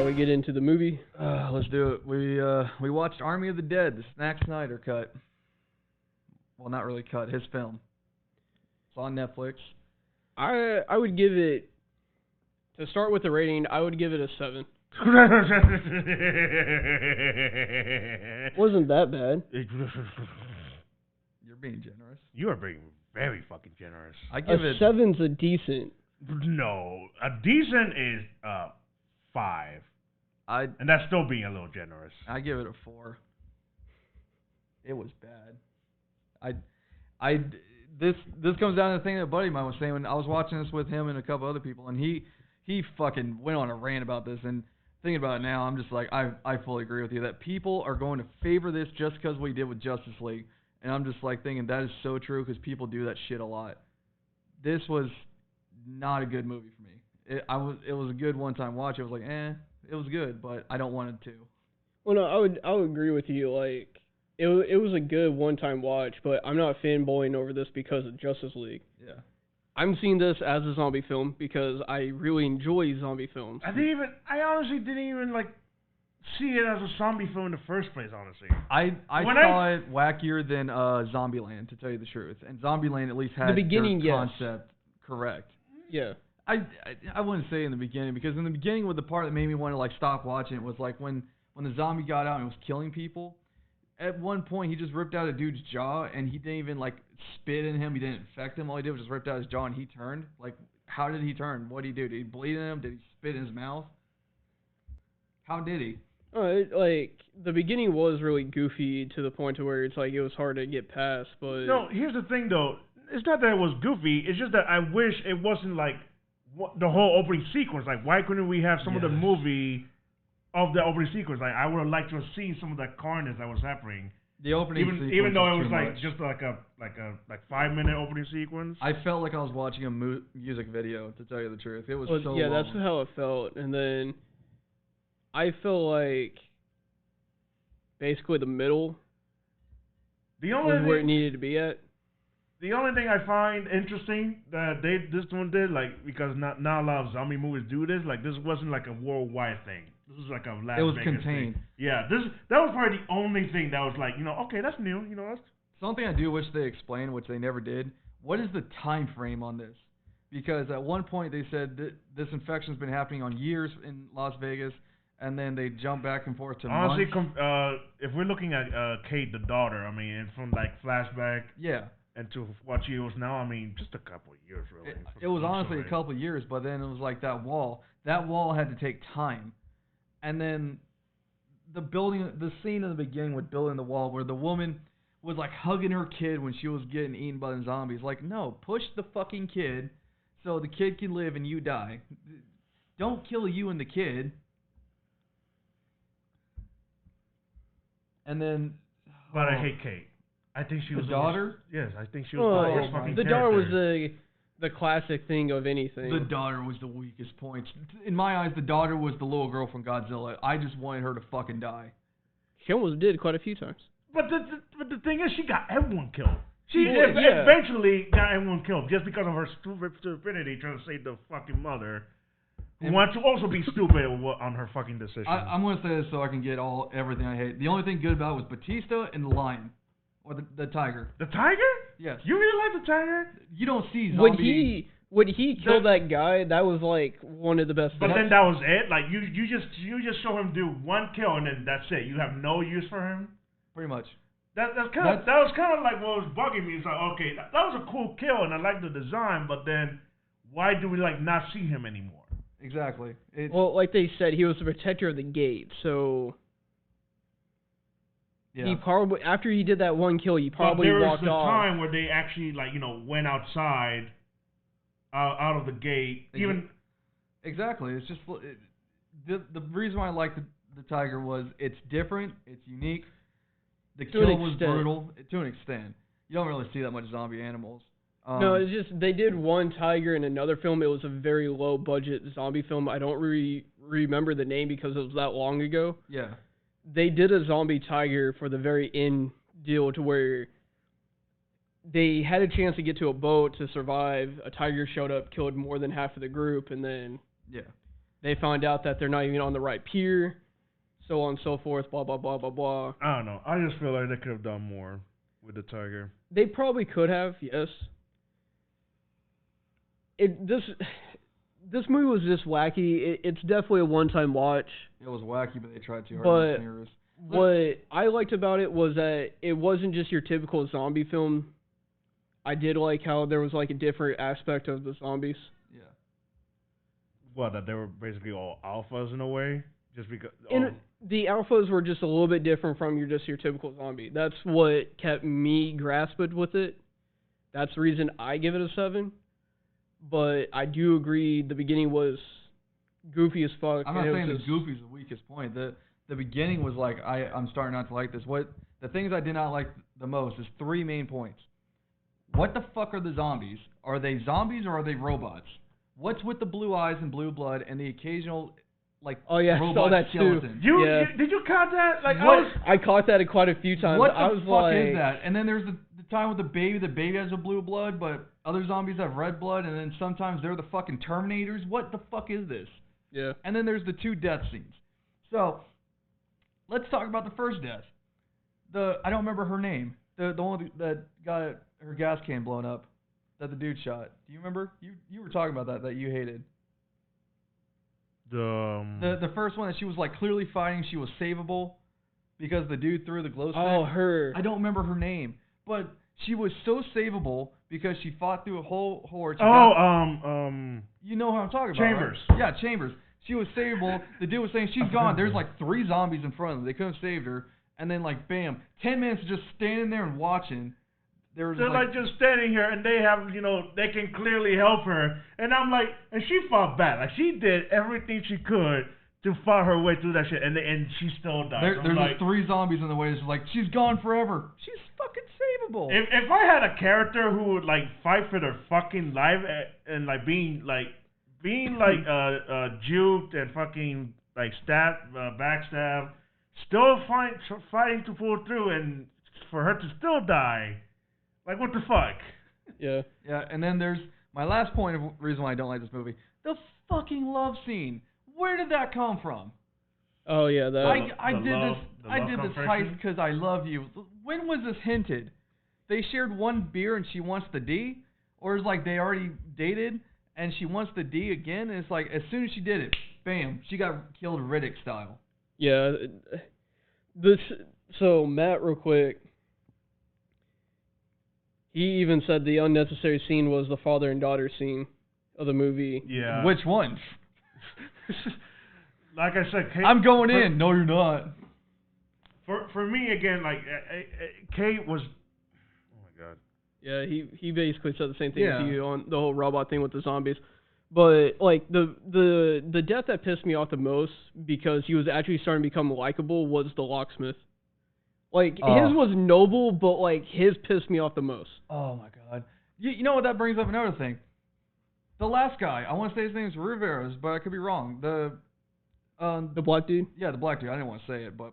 Shall we get into the movie? Let's do it. We watched Army of the Dead, the Zack Snyder cut. Well, not really cut, his film. It's on Netflix. I would give it, to start with the rating, I would give it a 7. Wasn't that bad. You're being generous. You are being very fucking generous. I give A it 7's a decent. No, a decent is 5. And that's still being a little generous. I give it a 4. It was bad. This comes down to the thing that a buddy of mine was saying when I was watching this with him and a couple other people, and he fucking went on a rant about this. And thinking about it now, I'm just like, I fully agree with you that people are going to favor this just because we did with Justice League. And I'm just like thinking that is so true because people do that shit a lot. This was not a good movie for me. It was a good one-time watch. It was like, it was good, but I don't want it to. Well, no, I would agree with you. Like, it was a good one-time watch, but I'm not fanboying over this because of Justice League. Yeah. I'm seeing this as a zombie film because I really enjoy zombie films. I honestly didn't even see it as a zombie film in the first place, honestly. I saw it wackier than Zombieland, to tell you the truth. And Zombieland at least had the beginning, their concept correct. Yeah. I wouldn't say in the beginning, because in the beginning, with the part that made me want to stop watching it was when the zombie got out and was killing people. At one point, he just ripped out a dude's jaw, and he didn't even spit in him. He didn't infect him. All he did was just ripped out his jaw, and he turned. How did he turn? What did he do? Did he bleed in him? Did he spit in his mouth? How did he? The beginning was really goofy to the point to where it's it was hard to get past. But no, here's the thing though. It's not that it was goofy. It's just that I wish it wasn't the whole opening sequence. Why couldn't we have some of the movie of the opening sequence? I would have liked to have seen some of that carnage that was happening. The opening sequence, even though it was much. just a 5-minute opening sequence. I felt like I was watching a music video, to tell you the truth. It was so yeah, long. that's how it felt. And then I feel like basically the middle was where it needed to be at. The only thing I find interesting that this one did, because not a lot of zombie movies do this, this wasn't a worldwide thing. This was a Las Vegas. It was contained. Thing. Yeah, that was probably the only thing that was okay, that's new. That's something I do wish they explained, which they never did. What is the time frame on this? Because at one point they said that this infection's been happening on years in Las Vegas, and then they jump back and forth to honestly, months. If we're looking at Kate, the daughter, and from flashback. Yeah. And to what she was now, just a couple of years, really. It was honestly a couple of years, but then it was that wall. That wall had to take time. And then the scene in the beginning with building the wall where the woman was hugging her kid when she was getting eaten by the zombies. No, push the fucking kid so the kid can live and you die. Don't kill you and the kid. And then... But I hate Kate. I think she was the daughter. Yes, I think she was the worst fucking the daughter was the classic thing of anything. The daughter was the weakest point. In my eyes, the daughter was the little girl from Godzilla. I just wanted her to fucking die. She almost did quite a few times. But the thing is, she got everyone killed. She eventually got everyone killed just because of her stupidity trying to save the fucking mother. Who wants to also be stupid on her fucking decision. I'm going to say this so I can get everything I hate. The only thing good about it was Batista and the lion. Or the tiger. The tiger? Yes. You really like the tiger? You don't see zombie... When he killed that guy, that was one of the best But things. then that was it? You just show him do one kill and then that's it. You have no use for him? Pretty much. That was kind of what was bugging me. It's okay, that was a cool kill and I like the design, but then why do we not see him anymore? Exactly. Well, like they said, he was the protector of the gate, so... Yeah. He probably, after he did that one kill, he probably walked off. There was the time where they actually, went outside, out of the gate. Exactly. It's just the reason why I like the tiger was it's different, it's unique. The kill was brutal to an extent. You don't really see that much zombie animals. No, it's just they did one tiger in another film. It was a very low budget zombie film. I don't really remember the name because it was that long ago. Yeah. They did a zombie tiger for the very end deal to where they had a chance to get to a boat to survive. A tiger showed up, killed more than half of the group, and then... Yeah. They find out that they're not even on the right pier, so on and so forth, blah, blah, blah, blah, blah. I don't know. I just feel like they could have done more with the tiger. They probably could have, yes. This movie was just wacky. It's definitely a one-time watch. It was wacky, but they tried too hard. But what I liked about it was that it wasn't just your typical zombie film. I did like how there was like a different aspect of the zombies. Yeah. What, that they were basically all alphas in a way? Just because... The alphas were just a little bit different from your typical zombie. That's what kept me grasped with it. That's the reason I give it a 7. But I do agree the beginning was goofy as fuck. I'm not saying the goofy is the weakest point. The beginning was like, I'm starting not to like this. The things I did not like the most is 3 main points. What the fuck are the zombies? Are they zombies or are they robots? What's with the blue eyes and blue blood and the occasional robot that skeleton? Too. Did you count that? Like I caught that quite a few times. What the fuck is that? And then there's the time with the baby. The baby has a blue blood, but other zombies have red blood, and then sometimes they're the fucking Terminators. What the fuck is this? Yeah. And then there's the 2 death scenes. So, let's talk about the first death. I don't remember her name. The one that got her gas can blown up, that the dude shot. Do you remember? You were talking about that you hated. The first one that she was like clearly fighting. She was savable because the dude threw the glow stick. Oh, her. I don't remember her name, but she was so savable because she fought through a whole horde. You know who I'm talking about, Chambers. Right? Yeah, Chambers. She was savable. The dude was saying she's gone. There's like 3 zombies in front of them. They couldn't have saved her. And then like bam, 10 minutes of just standing there and watching. They're like just standing here, and they have, they can clearly help her. And I'm like, and she fought back. Like, she did everything she could to fight her way through that shit, and she still died. There's like 3 zombies in the way. It's like, she's gone forever. She's fucking savable. If I had a character who would, like, fight for their fucking life and, like, being juked and fucking, like, backstab, still fighting to pull through, and for her to still die... Like, what the fuck? Yeah. Yeah, and then there's my last point of reason why I don't like this movie. The fucking love scene. Where did that come from? Oh, yeah. I did this heist because I love you. When was this hinted? They shared 1 beer and she wants the D? Or is like they already dated and she wants the D again? And it's like, as soon as she did it, bam, she got killed Riddick style. Yeah. So, Matt, real quick. He even said the unnecessary scene was the father and daughter scene of the movie. Yeah. Which one? Like I said, Kate... I'm going in. No, you're not. For me, again, like, Kate was... Oh, my God. Yeah, he basically said the same thing as you on the whole robot thing with the zombies. But, like, the death that pissed me off the most, because he was actually starting to become likable, was the locksmith. Like, his was noble, but, like, his pissed me off the most. Oh, my God. You know what? That brings up another thing. The last guy, I want to say his name is Riveros, but I could be wrong. The black dude? Yeah, the black dude. I didn't want to say it, but...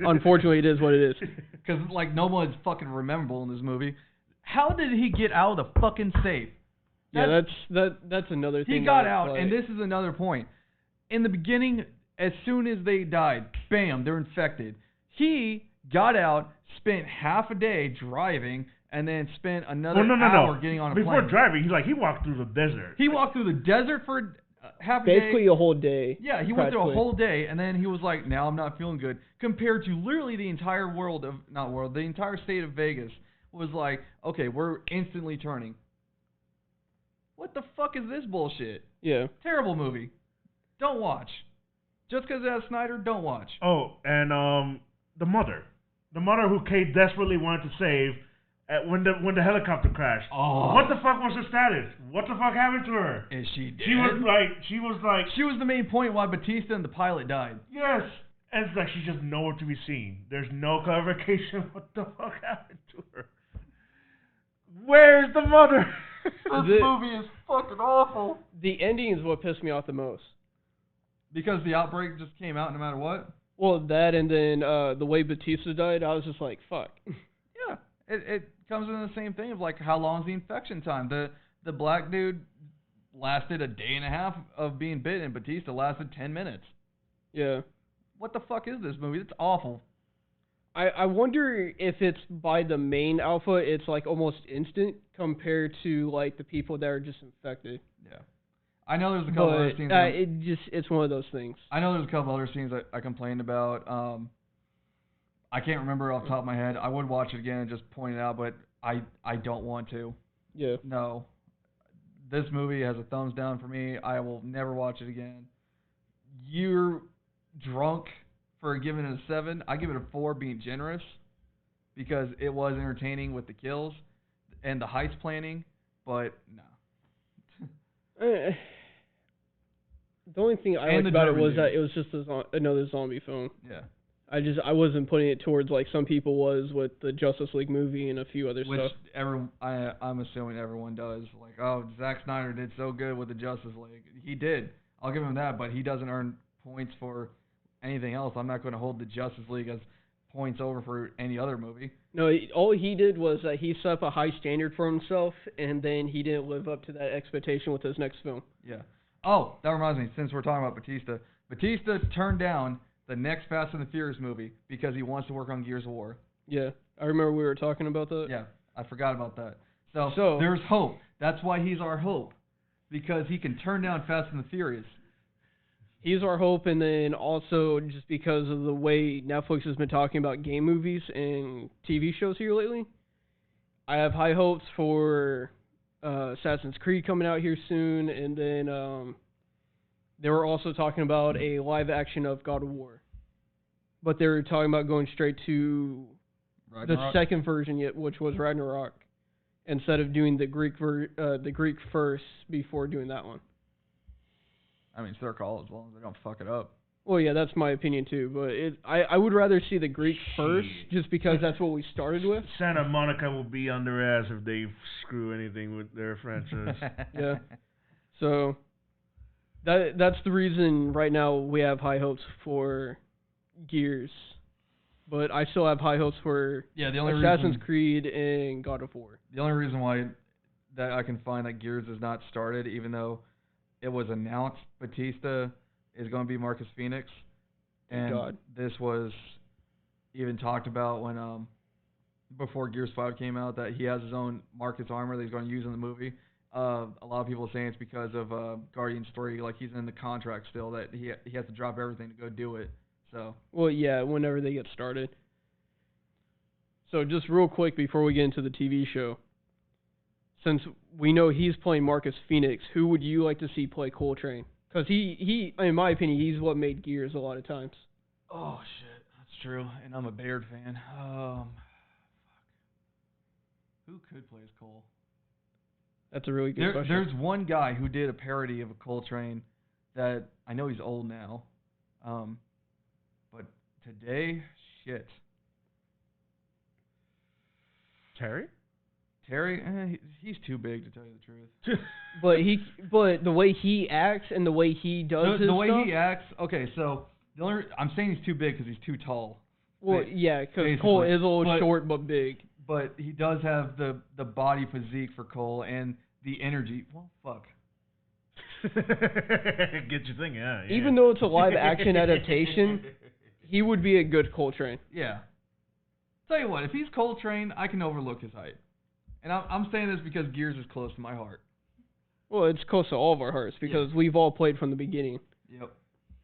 Unfortunately, it is what it is. Because, like, no one's fucking rememberable in this movie. How did he get out of the fucking safe? That's another thing. He got out, and this is another point. In the beginning, as soon as they died, bam, they're infected. He got out, spent half a day driving, and then spent another hour getting on a plane. Before driving, he walked through the desert. He walked through the desert for half a day. Basically a whole day. Yeah, he went through a whole day, and then he was like, now I'm not feeling good. Compared to literally the entire the entire state of Vegas was like, okay, we're instantly turning. What the fuck is this bullshit? Yeah. Terrible movie. Don't watch. Just because it has Snyder, don't watch. Oh, and the mother who Kate desperately wanted to save when the helicopter crashed. Oh. What the fuck was her status? What the fuck happened to her? Is she dead? She was the main point why Batista and the pilot died. Yes. And it's like she's just nowhere to be seen. There's no clarification what the fuck happened to her. Where's the mother? This movie is fucking awful. The ending is what pissed me off the most. Because the outbreak just came out no matter what? Well, that and then the way Batista died, I was just like, fuck. Yeah, it comes in the same thing of like, how long is the infection time? The black dude lasted a day and a half of being bit, and Batista lasted 10 minutes. Yeah. What the fuck is this movie? It's awful. I wonder if it's by the main alpha, it's like almost instant compared to like the people that are just infected. Yeah. I know there's a couple other scenes. It's one of those things. I know there's a couple other scenes I complained about. I can't remember off the top of my head. I would watch it again and just point it out, but I don't want to. Yeah. No. This movie has a thumbs down for me. I will never watch it again. You're drunk for giving it a 7. I give it a 4, being generous, because it was entertaining with the kills and the heist planning, but no. The only thing I liked about it was that it was just another zombie film. Yeah. I wasn't putting it towards like some people was with the Justice League movie and a few other stuff. I'm assuming everyone does. Like, oh, Zack Snyder did so good with the Justice League. He did. I'll give him that, but he doesn't earn points for anything else. I'm not going to hold the Justice League as points over for any other movie. No, all he did was that he set up a high standard for himself, and then he didn't live up to that expectation with his next film. Yeah. Oh, that reminds me, since we're talking about Batista turned down the next Fast and the Furious movie because he wants to work on Gears of War. Yeah, I remember we were talking about that. Yeah, I forgot about that. So there's hope. That's why he's our hope, because he can turn down Fast and the Furious. He's our hope, and then also just because of the way Netflix has been talking about game movies and TV shows here lately, I have high hopes for Assassin's Creed coming out here soon, and then they were also talking about a live action of God of War. But they were talking about going straight to the second version yet, which was Ragnarok, instead of doing the Greek first before doing that one. I mean, it's their call as long as they don't fuck it up. Well, yeah, that's my opinion too. But I would rather see the Greek first, just because that's what we started with. Santa Monica will be on their ass if they screw anything with their franchise. Yeah. So that's the reason right now we have high hopes for Gears. But I still have high hopes for Assassin's Creed and God of War. The only reason why that I can find that Gears is not started, even though it was announced Batista is going to be Marcus Phoenix, and this was even talked about when before Gears 5 came out, that he has his own Marcus armor that he's going to use in the movie. A lot of people are saying it's because of Guardians 3, like he's in the contract still that he has to drop everything to go do it. So. Well, yeah, whenever they get started. So just real quick before we get into the TV show, since we know he's playing Marcus Phoenix, who would you like to see play Coltrane? Because he, in my opinion, he's what made Gears a lot of times. Oh, shit. That's true. And I'm a Baird fan. Fuck. Who could play as Cole? That's a really good question. There's one guy who did a parody of a Coltrane that I know he's old now. But today, shit. Terry, he's too big to tell you the truth. but the way he acts and the way he does the way he acts. Okay, so I'm saying he's too big because he's too tall. Well, yeah, because Cole is a little short but big. But he does have the body physique for Cole and the energy. Well, fuck. Get you thinking, yeah. Even though it's a live action adaptation, he would be a good Coltrane. Yeah. Tell you what, if he's Coltrane, I can overlook his height. And I'm saying this because Gears is close to my heart. Well, it's close to all of our hearts because we've all played from the beginning. Yep.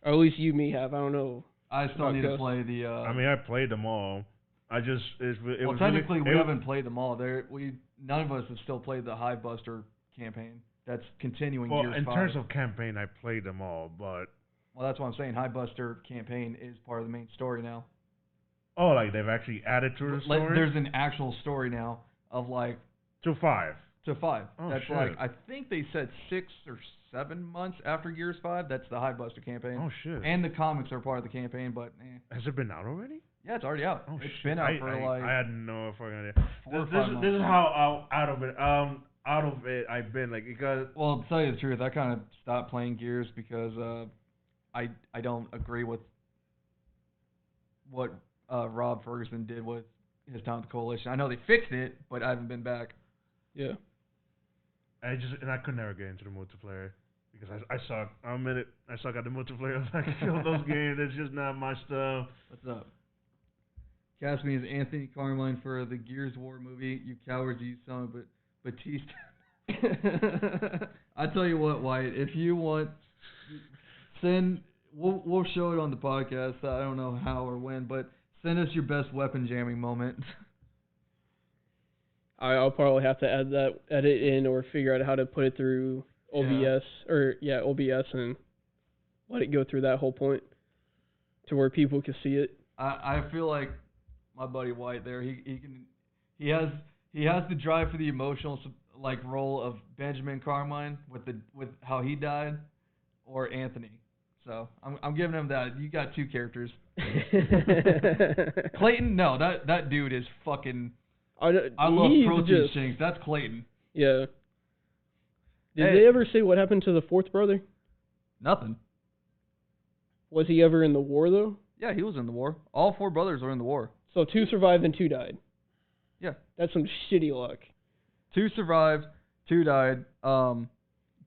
Or at least you, me, have. I don't know. I still need to play the... I mean, I played them all. Technically, we haven't played them all. None of us have still played the Hivebuster campaign. That's continuing Gears 5. In terms of campaign, I played them all, but... Well, that's what I'm saying. Hivebuster campaign is part of the main story now. Oh, like they've actually added to the story? There's an actual story now of like... To 5. To 5. Oh, that's shit. like, I think they said 6 or 7 months after Gears 5. That's the Hivebuster campaign. Oh, shit. And the comics are part of the campaign, but... Has it been out already? Yeah, it's already out. Oh, it's been out for I had no fucking idea. 4 or 5 months. This is how out of it I've been, like, because... Well, to tell you the truth, I kind of stopped playing Gears because I don't agree with what Rob Ferguson did with his time with the Coalition. I know they fixed it, but I haven't been back. Yeah. I could never get into the multiplayer because I suck. I'll admit it. I suck at the multiplayer. I kill those games. It's just not my stuff. What's up? Cast me as Anthony Carmine for the Gears of War movie. You cowards, you son of a Batista. I tell you what, White. If you want, we'll show it on the podcast. I don't know how or when, but send us your best weapon jamming moment. I'll probably have to edit in or figure out how to put it through OBS OBS and let it go through that whole point to where people can see it. I feel like my buddy White there, he has the drive for the emotional role of Benjamin Carmine with how he died, or Anthony. So I'm giving him that. You got two characters. Clayton, no, that dude is fucking. I love protein shakes. That's Clayton. Yeah. Did they ever say what happened to the fourth brother? Nothing. Was he ever in the war though? Yeah, he was in the war. All four brothers were in the war. So 2 survived and 2 died. Yeah. That's some shitty luck. 2 survived, 2 died.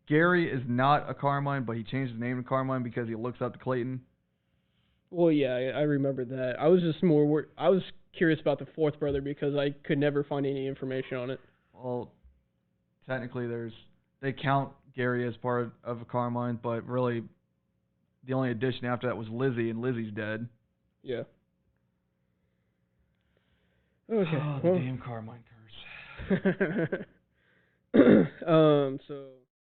Gary is not a Carmine, but he changed his name to Carmine because he looks up to Clayton. Well, yeah, I remember that. I was just I was curious about the fourth brother because I could never find any information on it. Well, technically they count Gary as part of a Carmine, but really the only addition after that was Lizzie, and Lizzie's dead. Yeah. Okay. Oh, the damn Carmine curse. So